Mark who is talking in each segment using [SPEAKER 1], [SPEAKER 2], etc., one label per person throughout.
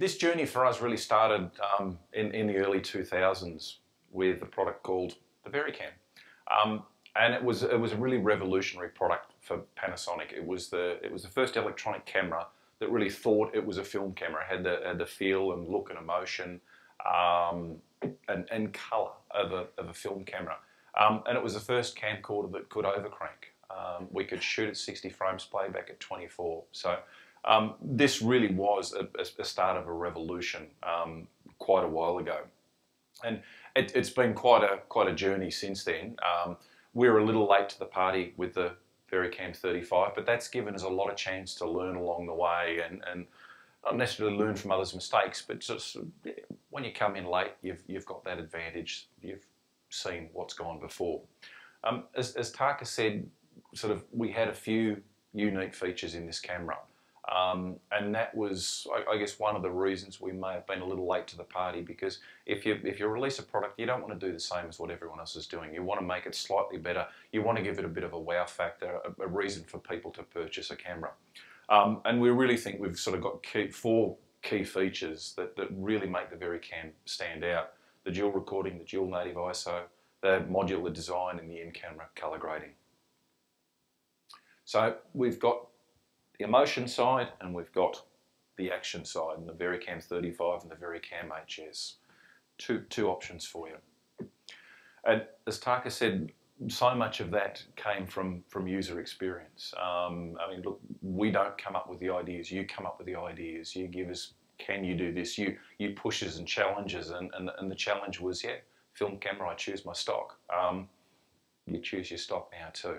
[SPEAKER 1] This journey for us really started in the early 2000s with a product called the VariCam. And it was a really revolutionary product for Panasonic. It was the first electronic camera that really thought it was a film camera. It had the feel and look and emotion and colour of a film camera. And it was the first camcorder that could overcrank. We could shoot at 60 frames, playback at 24. So this really was a start of a revolution quite a while ago. And it's been quite a journey since then. We're a little late to the party with the VariCam 35, but that's given us a lot of chance to learn along the way and not necessarily learn from others' mistakes, but just when you come in late, you've got that advantage. You've seen what's gone before. As Taka said, we had a few unique features in this camera. And that was, I guess, one of the reasons we may have been a little late to the party, because if you release a product, you don't want to do the same as what everyone else is doing. You want to make it slightly better. You want to give it a bit of a wow factor, a reason for people to purchase a camera. And we really think we've got four key features that really make the VariCam stand out: the dual recording, the dual native ISO, the modular design, and the in-camera color grading. So we've got the emotion side and we've got the action side, and the VariCam 35 and the VariCam HS. Two options for you. And as Taka said, so much of that came from user experience. I mean, look, we don't come up with the ideas, you come up with the ideas. You give us, can you do this? You push us and challenges, and the challenge was, yeah, film camera, I choose my stock. You choose your stock now too.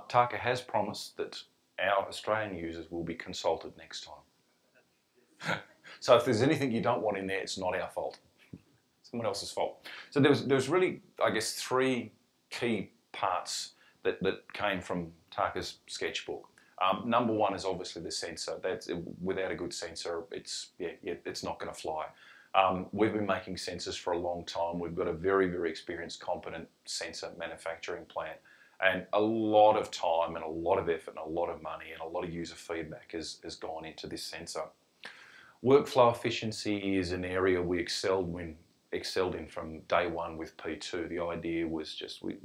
[SPEAKER 1] Taka has promised that our Australian users will be consulted next time. So if there's anything you don't want in there, it's not our fault. Someone else's fault. So there's really, I guess, three key parts that came from Taka's sketchbook. Number one is obviously the sensor. Without a good sensor, it's not going to fly. We've been making sensors for a long time. We've got a very, very experienced, competent sensor manufacturing plant. And a lot of time and a lot of effort and a lot of money and a lot of user feedback has gone into this sensor. Workflow efficiency is an area we excelled in from day one with P2. The idea was just we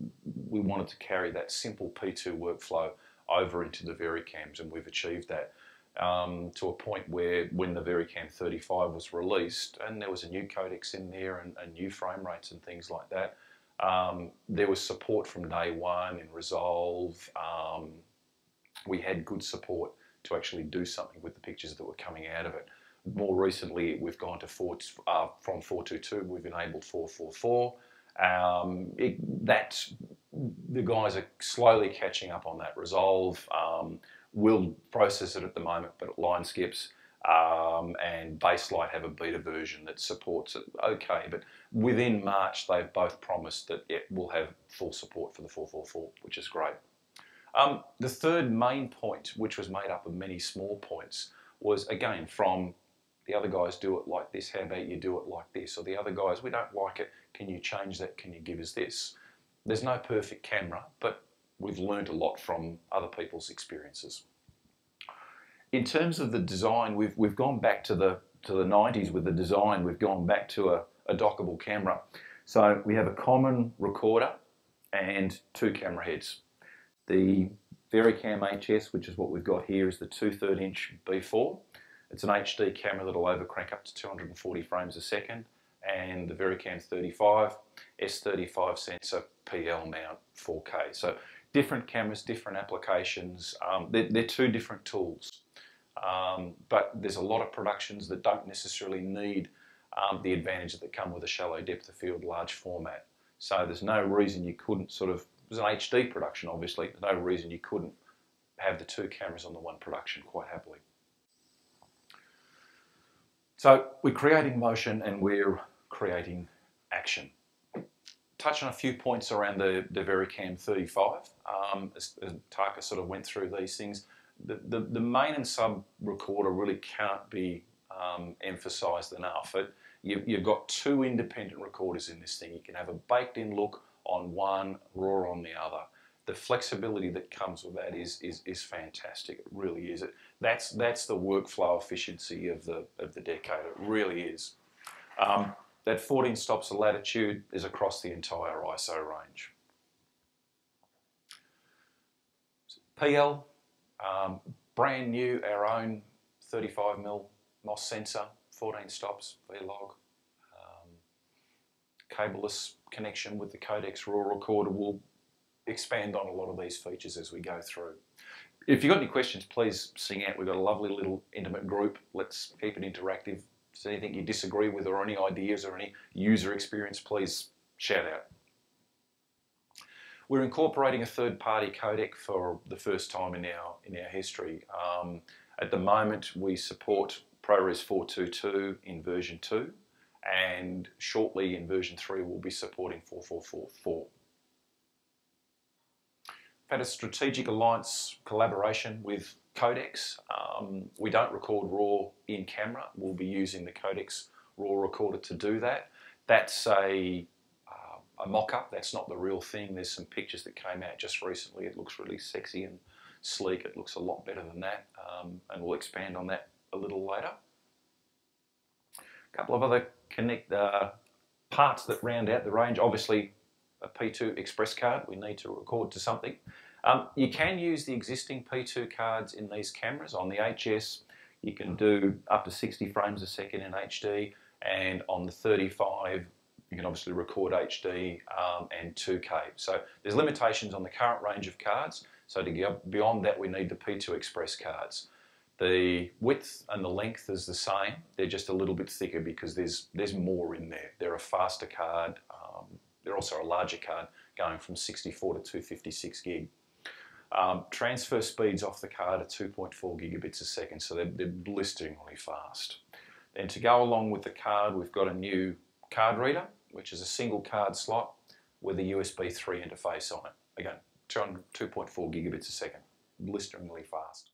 [SPEAKER 1] wanted to carry that simple P2 workflow over into the VariCams, and we've achieved that to a point where when the VariCam 35 was released and there was a new codecs in there and new frame rates and things like that, there was support from day one in Resolve. We had good support to actually do something with the pictures that were coming out of it. More recently, we've gone to from 422, we've enabled 444. The guys are slowly catching up on that. Resolve will process it at the moment, but line skips and Baselight have a beta version that supports it okay, but within March they've both promised that we'll have full support for the 444, which is great. The third main point, which was made up of many small points, was again from the other guys do it like this, how about you do it like this? Or the other guys, we don't like it, can you change that, can you give us this? There's no perfect camera, but we've learned a lot from other people's experiences. In terms of the design, we've gone back to the 90s with the design. We've gone back to a dockable camera. So we have a common recorder and two camera heads. The VariCam HS, which is what we've got here, is the 2/3 inch B4. It's an HD camera that'll overcrank up to 240 frames a second. And the VariCam 35, S35 sensor, PL mount, 4K. So different cameras, different applications. They're two different tools. But there's a lot of productions that don't necessarily need the advantage that come with a shallow depth of field, large format. So there's no reason you couldn't it was an HD production obviously, there's no reason you couldn't have the two cameras on the one production quite happily. So we're creating motion and we're creating action. Touch on a few points around the VariCam 35. As Taka went through these things. The main and sub recorder really can't be emphasised enough. You've got two independent recorders in this thing. You can have a baked in look on one, raw on the other. the flexibility that comes with that is fantastic. It really is. That's the workflow efficiency of the Decade. It really is. That 14 stops of latitude is across the entire ISO range. PL, brand new, our own 35mm MOS sensor, 14 stops, V-Log. Cableless connection with the Codex RAW recorder. Will expand on a lot of these features as we go through. If you've got any questions, please sing out. We've got a lovely little intimate group. Let's keep it interactive. If there's anything you disagree with or any ideas or any user experience, please shout out. We're incorporating a third-party codec for the first time in our history. At the moment, we support ProRes 422 in version 2, and shortly in version 3 we'll be supporting 4444. We've had a strategic alliance collaboration with Codex. We don't record RAW in camera. We'll be using the Codex RAW recorder to do that. That's a mock-up. That's not the real thing. There's some pictures that came out just recently. It looks really sexy and sleek. It looks a lot better than that, and we'll expand on that a little later. A couple of other parts that round out the range. Obviously, a P2 Express card. We need to record to something. You can use the existing P2 cards in these cameras. On the HS, you can do up to 60 frames a second in HD, and on the 35, you can obviously record HD and 2K. So there's limitations on the current range of cards. So to go beyond that, we need the P2 Express cards. The width and the length is the same. They're just a little bit thicker because there's more in there. They're a faster card. They're also a larger card, going from 64 to 256 gig. Transfer speeds off the card are 2.4 gigabits a second, so they're blisteringly fast. Then to go along with the card, we've got a new card reader, which is a single card slot with a USB 3 interface on it. Again, 2.4 gigabits a second, blisteringly fast.